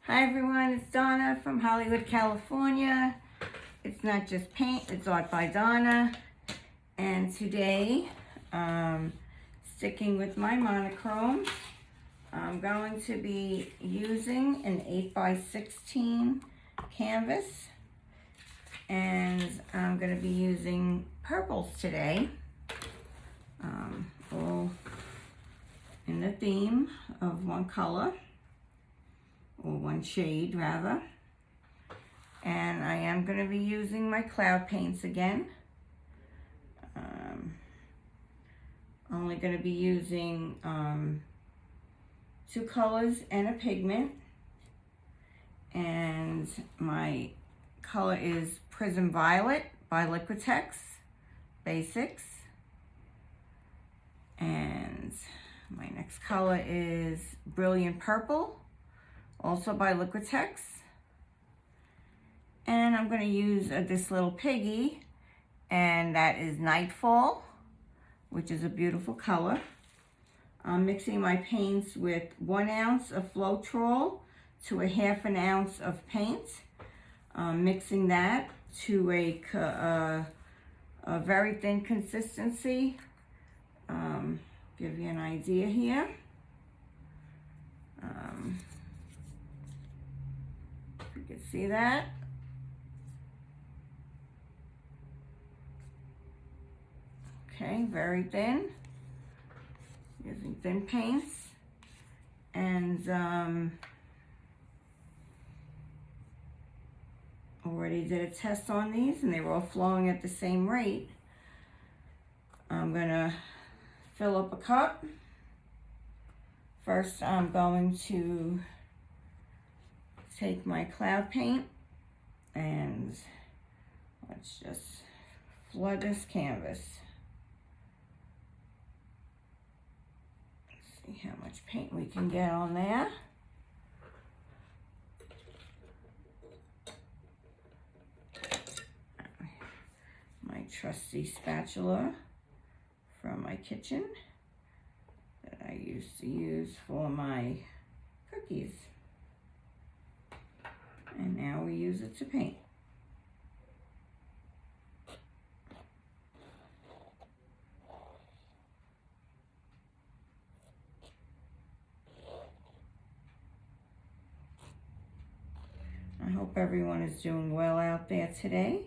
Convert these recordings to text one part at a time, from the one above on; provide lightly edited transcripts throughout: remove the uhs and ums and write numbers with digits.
Hi everyone, it's Donna from Hollywood, California. It's not just paint, it's art by Donna. And today, sticking with my monochromes, I'm going to be using an 8x16 canvas. And I'm going to be using purples today, all in the theme of one color. Or one shade rather. And I am going to be using my cloud paints again. Only going to be using 2 colors and a pigment. And my color is Prism Violet by Liquitex Basics. And my next color is Brilliant Purple, also by Liquitex. And I'm going to use this little piggy, and that is Nightfall, which is a beautiful color. I'm mixing my paints with 1 ounce of Floetrol to a 1/2 ounce of paint. Mixing that to a very thin consistency. Give you an idea here. You can see that. Okay, very thin. Using thin paints. And already did a test on these and they were all flowing at the same rate. I'm gonna fill up a cup. First, I'm going to take my cloud paint and let's just flood this canvas. Let's see how much paint we can get on there. My trusty spatula from my kitchen that I used to use for my cookies. And now we use it to paint. I hope everyone is doing well out there today.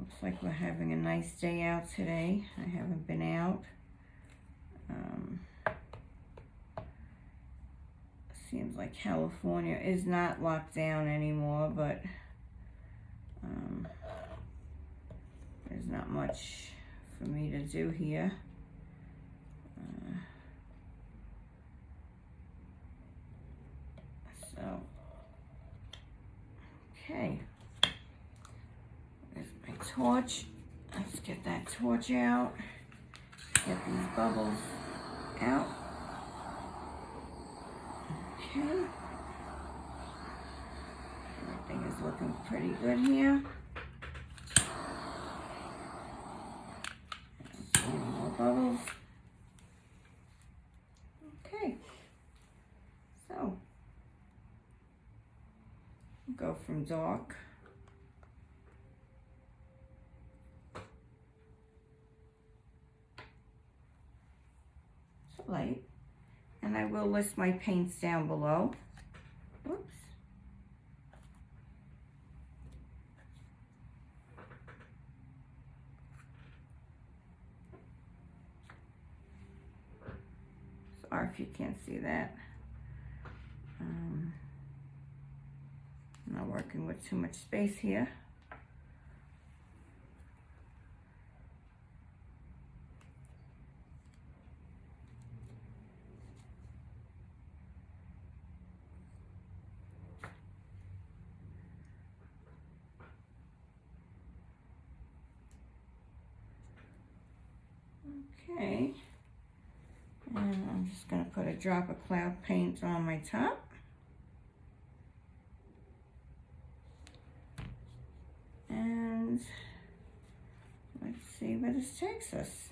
Looks like we're having a nice day out today. I haven't been out. Seems like California is not locked down anymore, but there's not much for me to do here. Okay. There's my torch. Let's get that torch out. Get these bubbles out. Okay. Everything is looking pretty good here. Some more bubbles. Okay. So, go from dark to light. And I will list my paints down below. Whoops. Sorry if you can't see that. I'm not working with too much space here. Okay, and I'm just going to put a drop of cloud paint on my top. And let's see where this takes us.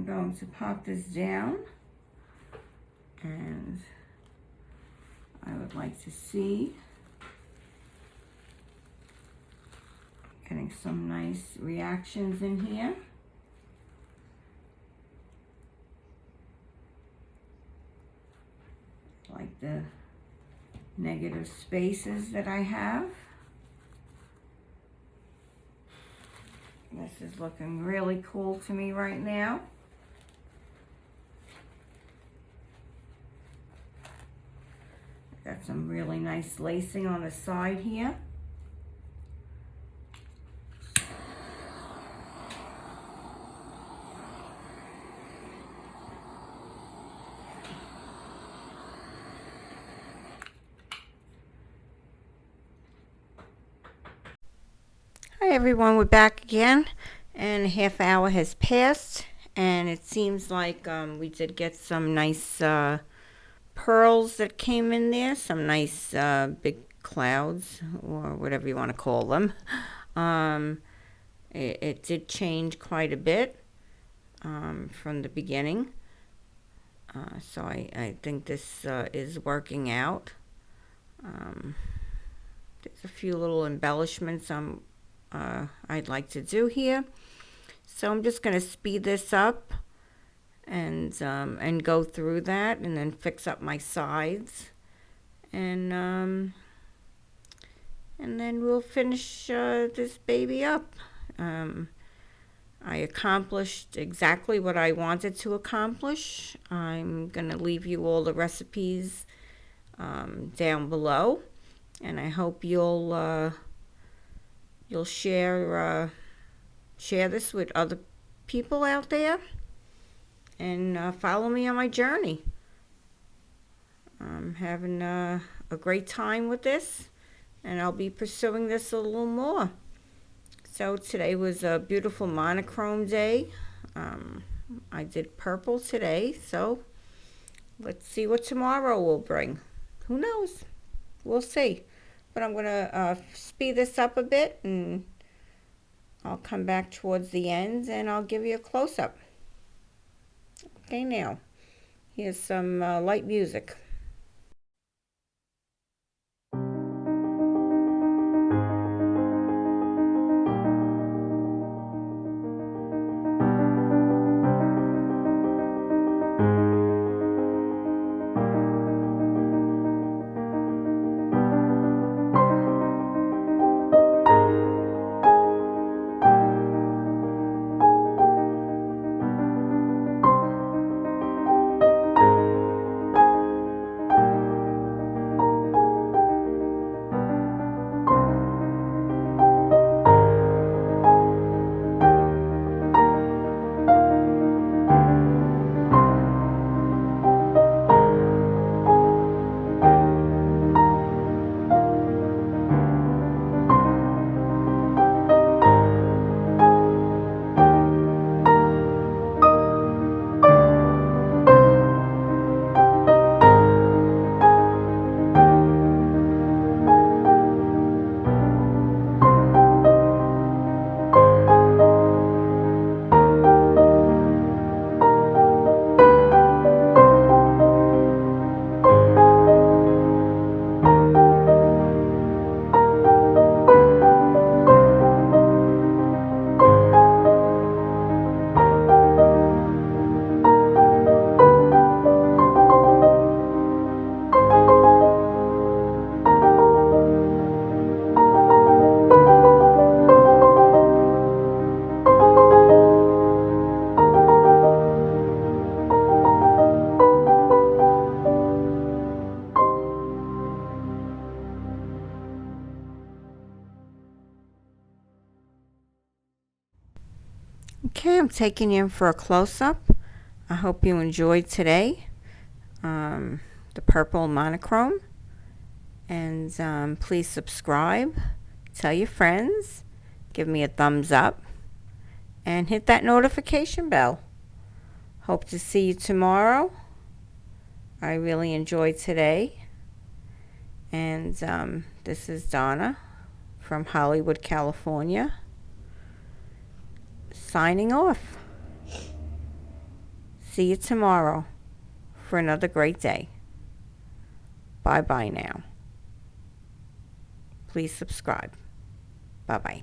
I'm going to pop this down, and I would like to see getting some nice reactions in here. Like the negative spaces that I have. This is looking really cool to me right now. Got some really nice lacing on the side here. Hi everyone, we're back again, and a half hour has passed, and it seems like we did get some nice pearls that came in there, some nice big clouds, or whatever you want to call them. It did change quite a bit from the beginning, so I think this is working out. There's a few little embellishments I'd like to do here, so I'm just going to speed this up and go through that, and then fix up my sides, and then we'll finish this baby up. I accomplished exactly what I wanted to accomplish. I'm gonna leave you all the recipes down below, and I hope you'll share this with other people out there, and follow me on my journey. I'm having a great time with this, and I'll be pursuing this a little more. So today was a beautiful monochrome day. I did purple today, so let's see what tomorrow will bring. Who knows? We'll see. But I'm going to speed this up a bit, and I'll come back towards the end, and I'll give you a close-up. Okay, now, here's some light music. Okay, I'm taking you in for a close-up. I hope you enjoyed today, the purple monochrome. And please subscribe, tell your friends, give me a thumbs up, and hit that notification bell. Hope to see you tomorrow. I really enjoyed today. And this is Donna from Hollywood, California, signing off. See you tomorrow for another great day. Bye-bye now. Please subscribe. Bye-bye.